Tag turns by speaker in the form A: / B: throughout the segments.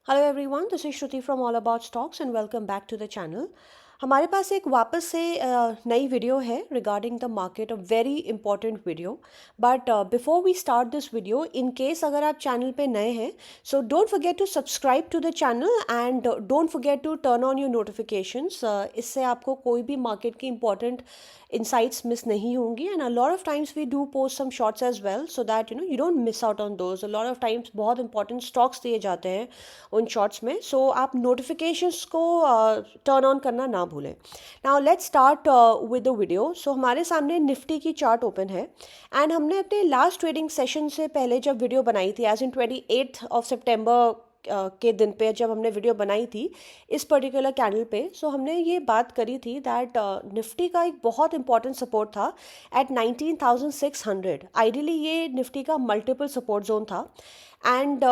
A: Hello everyone, this is Shruti from all about stocks and welcome back to the channel. हमारे पास एक वापस से नई वीडियो है regarding the market, a very important video. But before we start this video, in case अगर आप channel पे नए हैं, so don't forget to subscribe to the channel and don't forget to turn on your notifications. इससे आपको कोई भी market की इंपॉर्टेंट insights मिस नहीं होंगी। And a lot of times we do post some shorts as well so that you don't miss out on those. A lot of times बहुत important stocks दिए जाते हैं उन शॉर्ट्स में, सो आप नोटिफिकेशंस को टर्न ऑन करना ना भूलें। Now let's start with the video. So हमारे सामने निफ्टी की चार्ट ओपन है एंड हमने अपने लास्ट ट्रेडिंग सेशन से पहले जब वीडियो बनाई थी एज इन 28 सितंबर के दिन पे जब हमने वीडियो बनाई थी इस पर्टिकुलर कैंडल पे, सो हमने ये बात करी थी दैट निफ्टी का एक बहुत इंपॉर्टेंट सपोर्ट था एट 19,600। आइडियली ये निफ्टी का मल्टीपल सपोर्ट जोन था and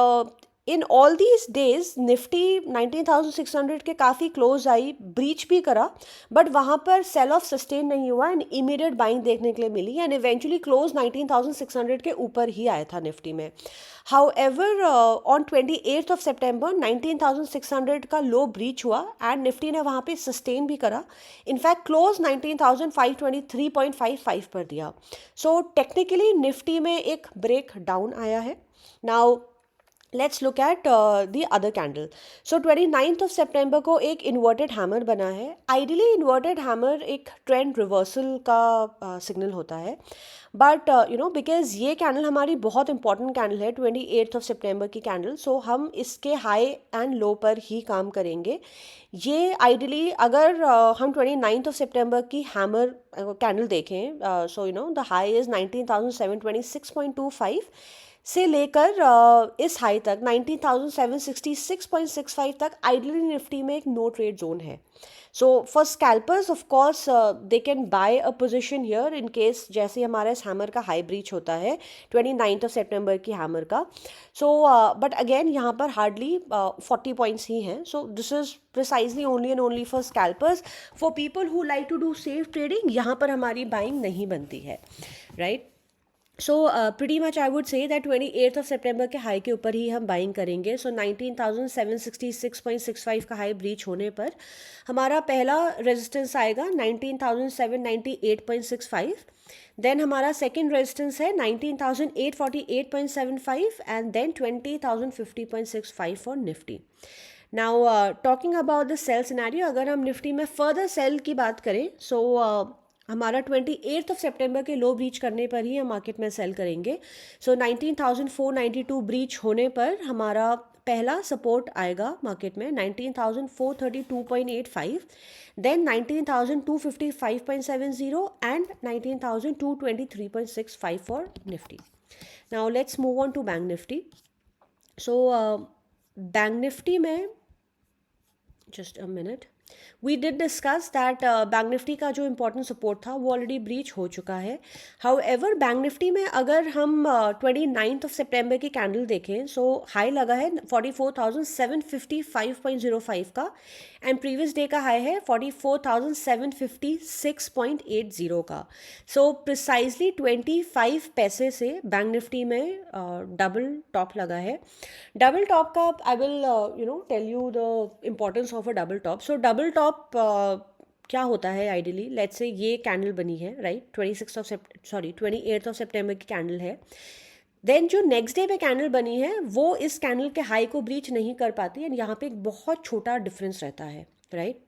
A: in all these days Nifty 19,600 के काफ़ी क्लोज आई, ब्रीच भी करा, बट वहाँ पर सेल ऑफ सस्टेन नहीं हुआ एंड इमीडिएट बाइंग देखने के लिए मिली एंड इवेंचुअली क्लोज 19,600 के ऊपर ही आया था निफ्टी में। हाउएवर ऑन 28 सितंबर 19,600 का लो ब्रीच हुआ एंड निफ्टी ने वहाँ पे सस्टेन भी करा, इनफैक्ट क्लोज 19,523.55 पर दिया। सो टेक्निकली निफ्टी में एक ब्रेक डाउन आया है। Now let's look at the other candle. So 29 सितंबर को एक इन्वर्टेड हैमर बना है। आइडियली इन्वर्टेड हैमर एक ट्रेंड रिवर्सल का सिग्नल होता है, बट बिकॉज ये कैंडल हमारी बहुत इंपॉर्टेंट कैंडल है 28 सितंबर की कैंडल, सो हम इसके हाई एंड लो पर ही काम करेंगे। ये आइडियली अगर हम 29 सितंबर की हैमर कैंडल देखें, सो द हाई इज़ 19,726.25 से लेकर इस हाई तक 19,766.65 तक आइडियली निफ्टी में एक नो ट्रेड जोन है। So for scalpers of course they can buy a position here in case जैसे हमारा इस हैमर का हाई ब्रीच होता है 29 सितंबर की हैमर का। सो बट अगेन यहाँ पर हार्डली 40 पॉइंट्स ही हैं। So this is precisely only and only for scalpers. For people who like to do safe trading यहाँ पर हमारी बाइंग नहीं बनती है, right. So pretty much I would say that 28 सितंबर के हाई के ऊपर ही हम बाइंग करेंगे। सो 19,766.65 का हाई ब्रीच होने पर हमारा पहला रेजिस्टेंस आएगा 19,798.65। देन हमारा सेकेंड रेजिस्टेंस है 19,848.75 and then 20,050.65 for Nifty. Now talking about the sell scenario, अगर हम निफ्टी में फर्दर सेल की बात करें, सो हमारा 28 सितंबर के लो ब्रीच करने पर ही हम मार्केट में सेल करेंगे। सो 19,492 ब्रीच होने पर हमारा पहला सपोर्ट आएगा मार्केट में 19,432.85, then 19,255.70 and 19,223.65 for Nifty. Now let's move on to Bank Nifty. So Bank Nifty में just a minute, we did discuss that Bank Nifty का जो इंपॉर्टेंट सपोर्ट था वो ऑलरेडी ब्रीच हो चुका है। हाउएवर बैंक निफ्टी में अगर हम 29 सितंबर की कैंडल देखें, सो हाई लगा है 44,755.05 का एंड प्रीवियस डे का हाई है 44,756.80 का। सो प्रिसाइजली 25 पैसे से बैंक निफ्टी में डबल टॉप लगा है। डबल टॉप का I will tell you the importance of a double top. So double top क्या होता है आइडियली, लेट्स से ये कैंडल बनी है, राइट, 28 सितंबर की कैंडल है। देन जो नेक्स्ट डे पे कैंडल बनी है वो इस कैंडल के हाई को ब्रीच नहीं कर पाती एंड यहाँ पे एक बहुत छोटा डिफरेंस रहता है, right.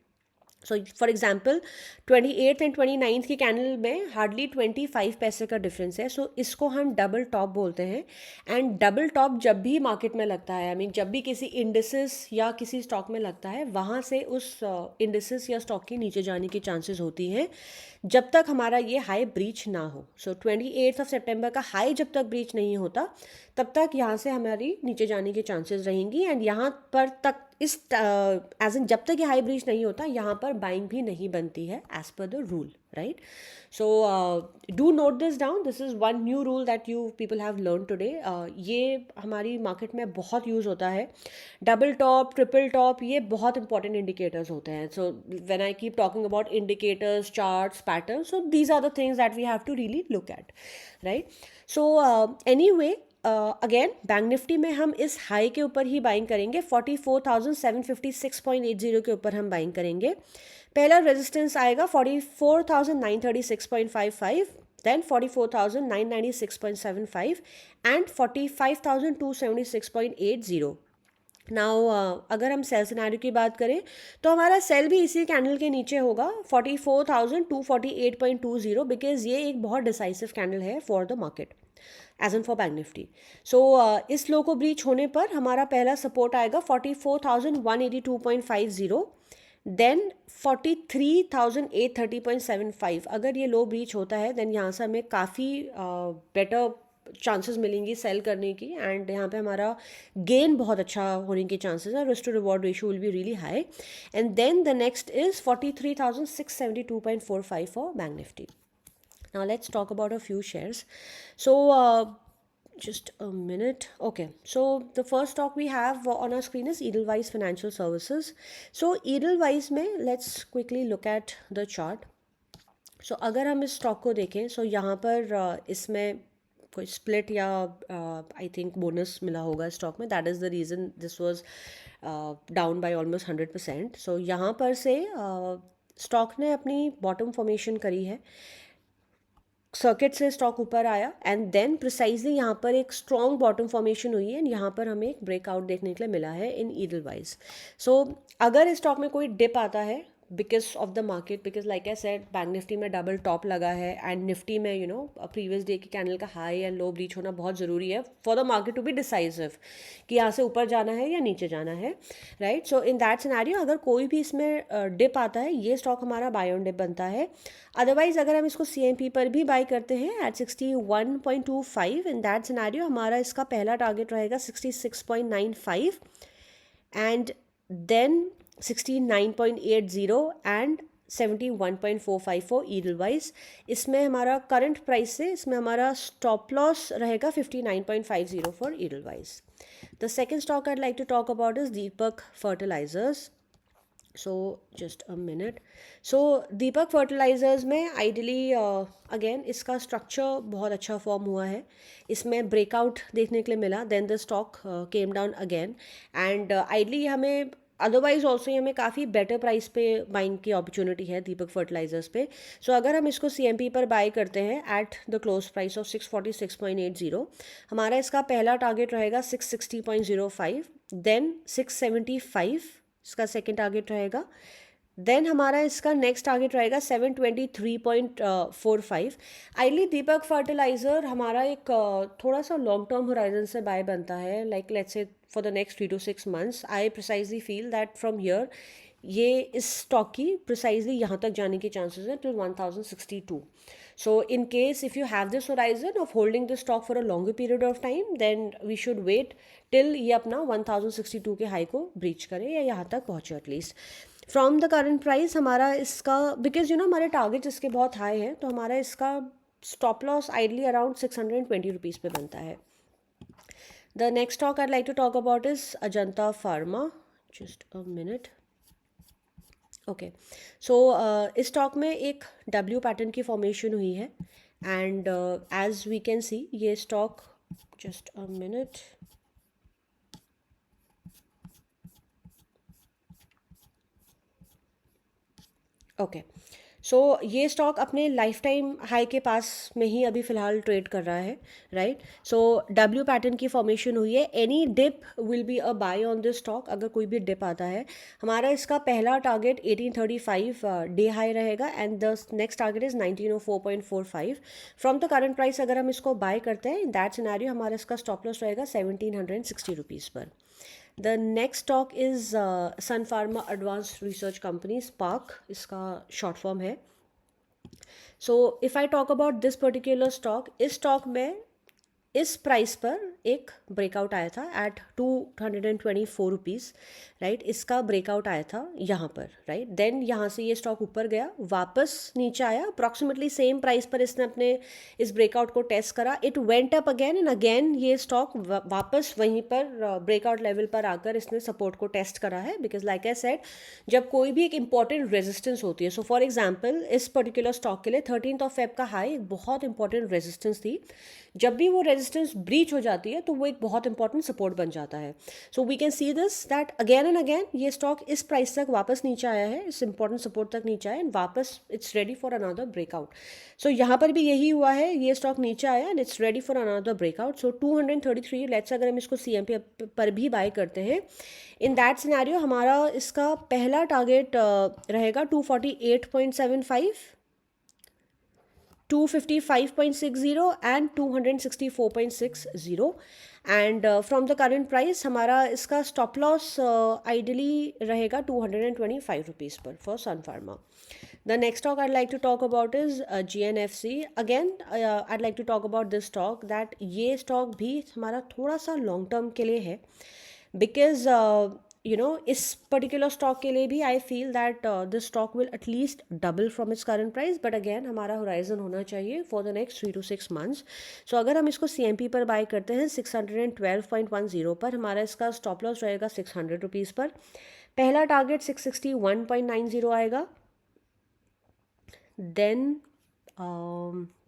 A: So for example 28 and 29 की कैंडल में हार्डली 25 पैसे का डिफरेंस है। सो इसको हम डबल टॉप बोलते हैं एंड डबल टॉप जब भी मार्केट में लगता है, आई मीन जब भी किसी इंडिसेस या किसी स्टॉक में लगता है, वहाँ से उस इंडिसेस या स्टॉक के नीचे जाने की चांसेस होती हैं जब तक हमारा ये हाई ब्रीच ना हो। सो 28 सितंबर का हाई जब तक ब्रीच नहीं होता तब तक यहाँ से हमारी नीचे जाने की चांसेस रहेंगी एंड यहाँ पर तक इस एज इन जब तक ये हाई ब्रीच नहीं होता यहाँ पर बाइंग भी नहीं बनती है as per the rule, right. So do note this down, this is one new rule that you people have learn today. ये हमारी मार्केट में बहुत यूज़ होता है। डबल टॉप, ट्रिपल टॉप, ये बहुत इंपॉर्टेंट इंडिकेटर्स होते हैं। So when I keep talking about indicators, charts, pattern, so these are the things that we have to really look at, right. So anyway, again bank Nifty में हम इस high के ऊपर ही buying करेंगे, 44,756.80 के ऊपर हम बाइंग करेंगे। पहला रेजिस्टेंस आएगा 44,936.55, देन 44,996.75 एंड 45,276.80। नाउ अगर हम सेल सिनेरियो की बात करें तो हमारा सेल भी इसी कैंडल के नीचे होगा 44,248.20, बिकॉज ये एक बहुत डिसाइसिव कैंडल है for the market as and for bank Nifty. So इस लो को ब्रीच होने पर हमारा पहला सपोर्ट आएगा 44,182.50, देन 43,830.75। अगर ये लो ब्रीच होता है देन यहाँ से हमें काफ़ी बेटर चांसेस मिलेंगी सेल करने की, एंड यहाँ पे हमारा गेन बहुत अच्छा होने के चांसेस है, risk to reward ratio will be really high. And then the next is 43,672.45 for bank Nifty. Now let's talk about a few shares. So just a minute. Okay, so the first stock we have on our screen is Edelweiss Financial Services. So Edelweiss में let's quickly look at the chart. So अगर हम इस stock को देखें, so यहाँ पर इसमें कोई स्प्लिट या आई थिंक बोनस मिला होगा स्टॉक में, that is the reason this was down by almost 100%. सो यहाँ पर से स्टॉक ने अपनी बॉटम फॉर्मेशन करी है, सर्किट से स्टॉक ऊपर आया एंड देन प्रिसाइजली यहाँ पर एक स्ट्रॉन्ग बॉटम फॉर्मेशन हुई है एंड यहाँ पर हमें एक ब्रेकआउट देखने के लिए मिला है इन ईडलवाइज. सो अगर इस स्टॉक में कोई डिप आता है because of the market, because like I said bank Nifty में डबल टॉप लगा है एंड निफ्टी में यू नो प्रीवियस डे की कैंडल का हाई एंड लो ब्रीच होना बहुत ज़रूरी है for the market to be decisive कि यहाँ से ऊपर जाना है या नीचे जाना है, right. So in that scenario अगर कोई भी इसमें डिप आता है ये स्टॉक हमारा बाय ऑन डिप बनता है. अदरवाइज अगर हम इसको CMP पर भी बाय करते हैं एट 61.25, इन दैट सिनेरियो हमारा इसका पहला टारगेट रहेगा 66.95 and then 69.80 and 71.45 for Edelweiss. इसमें हमारा करंट प्राइस से इसमें हमारा स्टॉप लॉस रहेगा 59.50 for Edelweiss. The second stock I like to talk about is Deepak fertilisers. So just a minute. So Deepak fertilisers में आइडली अगेन इसका स्ट्रक्चर बहुत अच्छा फॉर्म हुआ है, इसमें ब्रेकआउट देखने के लिए मिला, then the stock came down again and ideally हमें अदरवाइज ऑल्सो हमें काफ़ी बेटर प्राइस पे बाइंग की अपॉर्चुनिटी है दीपक फर्टिलाइजर्स पे. सो अगर हम इसको CMP पर बाय करते हैं at the close price of 646.80, हमारा इसका पहला टारगेट रहेगा 660.05, देन 675 इसका सेकेंड टारगेट रहेगा, देन हमारा इसका नेक्स्ट टारगेट रहेगा 723.45. आइडली दीपक फर्टिलाइज़र हमारा एक थोड़ा सा लॉन्ग टर्म होराइजन से बाय बनता है, like let's say for the next 3 to 6 months. I precisely feel that from here ये इस स्टॉक की प्रिसाइजली यहाँ तक जाने के चांसेस हैं till 1062. So in case if you have this horizon of holding this stock for a longer period of time then we should wait till ये अपना 1062 के हाई को ब्रीच करे या यहाँ तक पहुँचे at least. From the current price हमारा इसका बिकॉज यू नो हमारे टारगेट्स इसके बहुत हाई हैं, तो हमारा इसका stop loss ideally around 620 rupees पे बनता है. The next stock I like to talk about is Ajanta Pharma. Just a minute. Okay, so इस स्टॉक में एक W पैटर्न की फॉर्मेशन हुई है and as we can see ये stock just a minute. Okay, so ये स्टॉक अपने life time high के पास में ही अभी फ़िलहाल ट्रेड कर रहा है, राइट. सो W पैटर्न की फॉर्मेशन हुई है, any dip will be a buy on this stock. अगर कोई भी डिप आता है हमारा इसका पहला टारगेट 1835 डे हाई रहेगा and the next target is 1904.45. From the current price अगर हम इसको बाय करते हैं इन दैट सिनेरियो हमारा इसका स्टॉप लॉस रहेगा 1760 रुपीज़ पर. The next stock is sun pharma advanced research company, spark इसका शॉर्ट फॉर्म है. So if I talk about this particular stock, इस स्टॉक में इस प्राइस पर एक ब्रेकआउट आया था एट 224 रुपीज़, राइट. इसका ब्रेकआउट आया था यहाँ पर, राइट. देन यहाँ से ये स्टॉक ऊपर गया, वापस नीचे आया, अप्रॉक्सीमेटली सेम प्राइस पर इसने अपने इस ब्रेकआउट को टेस्ट करा, it went up again and again ये स्टॉक वापस वहीं पर ब्रेकआउट लेवल पर आकर इसने सपोर्ट को टेस्ट करा है. बिकॉज लाइक आई सेड जब कोई भी एक इंपॉर्टेंट रेजिस्टेंस होती है, सो फॉर एग्जाम्पल इस पर्टिकुलर स्टॉक के लिए 13 Feb का हाई एक बहुत इंपॉर्टेंट रेजिस्टेंस थी. जब भी वो रेजिस्टेंस ब्रीच हो जाती है तो वो एक बहुत इंपॉर्टेंट सपोर्ट बन जाता है. So we can see this that again and again ये स्टॉक इस प्राइस तक वापस नीचे आया है, इस इंपॉर्टेंट सपोर्ट तक नीचे आया एंड वापस it's ready for another breakout. So यहाँ पर भी यही हुआ है, ये स्टॉक नीचे आया and it's ready for another breakout. So 233 let's अगर हम इसको CMP पर भी बाय करते हैं, इन दैट सिनेरियो हमारा इसका पहला टारगेट रहेगा 248.75, 255.60 and 264.60. And from the current price हमारा इसका स्टॉप लॉस आइडियली रहेगा 225 रुपीज़ पर for Sun Pharma. The next stock I'd like to talk about is GNFC. Again, I'd like to talk about this stock that ये stock भी हमारा थोड़ा सा long term के लिए है, because इस particular stock के लिए भी I feel that this stock will at least double from its current price, but again हमारा horizon होना चाहिए for the next 3 to 6 months. So अगर हम इसको CMP पर buy करते हैं 612.10 पर, हमारा इसका stop loss रहेगा 600 रुपीज़ पर. पहला target 661.90 आएगा. Then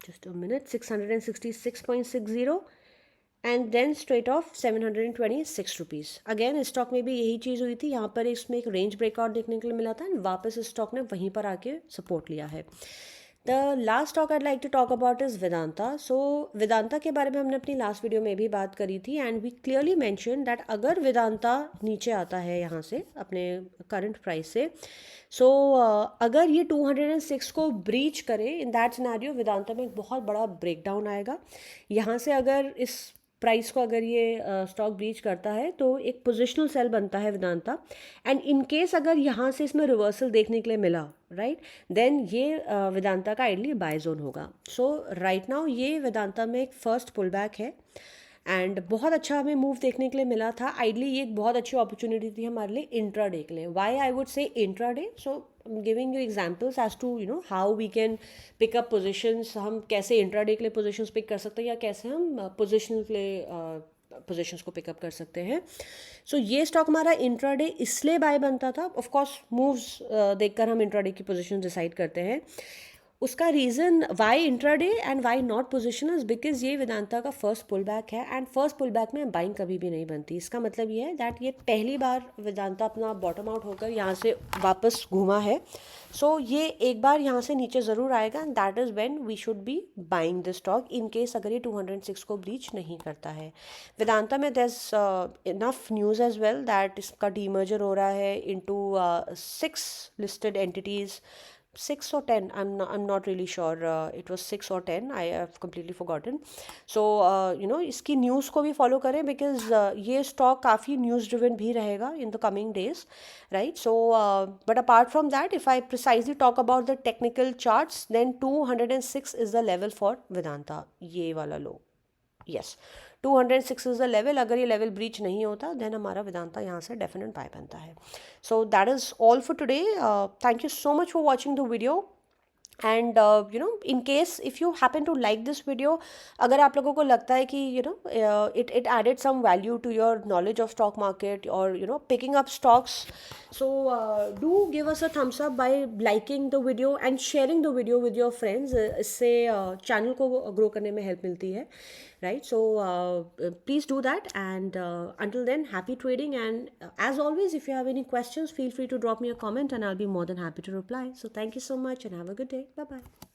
A: just a minute, 666.60 and then straight off 726 rupees. Again इस स्टॉक में भी यही चीज़ हुई थी, यहाँ पर इसमें एक रेंज ब्रेकआउट देखने के लिए मिला था एंड वापस इस स्टॉक ने वहीं पर आके सपोर्ट लिया है. The last stock I'd like to talk about is Vedanta. So Vedanta के बारे में हमने अपनी लास्ट वीडियो में भी बात करी थी and we clearly mention that अगर वेदांता नीचे आता है यहाँ से अपने करंट प्राइस से, सो अगर ये 206 को ब्रीच करे, इन दैट सिनेरियो वेदांता में एक बहुत बड़ा ब्रेकडाउन आएगा. यहाँ से अगर इस प्राइस को अगर ये स्टॉक ब्रीच करता है तो एक पोजिशनल सेल बनता है वेदांता. एंड इन केस अगर यहाँ से इसमें रिवर्सल देखने के लिए मिला, राइट, देन ये वेदांता का आइडली बाय जोन होगा. सो राइट नाउ ये वेदांता में एक फर्स्ट पुल बैक है एंड बहुत अच्छा हमें मूव देखने के लिए मिला था. आइडली ये एक बहुत अच्छी अपॉर्चुनिटी थी हमारे लिए इंट्रा डे के लिए. Why I would say intraday? So giving you examples as to how we can pick up positions. हम कैसे इंट्रा डे के लिए पोजिशंस पिक कर सकते हैं या कैसे हम पोजिशन के लिए पोजिशंस को पिकअप कर सकते हैं. सो ये स्टॉक हमारा इंट्रा डे इसलिए बाय बनता था. ऑफकोर्स मूव्स देखकर हम इंट्रा डे की पोजिशन डिसाइड करते हैं. उसका reason why intraday and why not position is because ये वेदांता का फर्स्ट पुल बैक है एंड फर्स्ट पुल बैक में बाइंग कभी भी नहीं बनती. इसका मतलब ये है दैट ये पहली बार वेदांता अपना बॉटम आउट होकर यहाँ से वापस घूमा है. सो ये एक बार यहाँ से नीचे ज़रूर आएगा and that is when we should be buying the stock in case अगर ये 206 को ब्रीच नहीं करता है. वेदांता में there is enough news as well that इसका डीमर्जर हो रहा है into 6 listed entities. 6 or 10, I'm not really sure. It was 6 or 10, I have completely forgotten. So इसकी न्यूज़ को भी फॉलो करें बिकॉज ये स्टॉक काफ़ी न्यूज़ ड्रिवन भी रहेगा in the coming days, right. So but apart from that if I precisely talk about the technical charts, then 206 is the level for Vedanta. ये वाला low, yes, 206 is the level. अगर ये level breach नहीं होता then हमारा वेदांता यहाँ से definite buy बनता है. So that is all for today. Thank you so much for watching the video and in case if you happen to like this video, अगर आप लोगों को लगता है कि it added some value to your knowledge of stock market और picking up stocks, so do give us a thumbs up by liking the video and sharing the video with your friends. इससे channel को grow करने में help मिलती है, right? So please do that and until then, happy trading, and as always, if you have any questions, feel free to drop me a comment and I'll be more than happy to reply. So thank you so much and have a good day. Bye bye.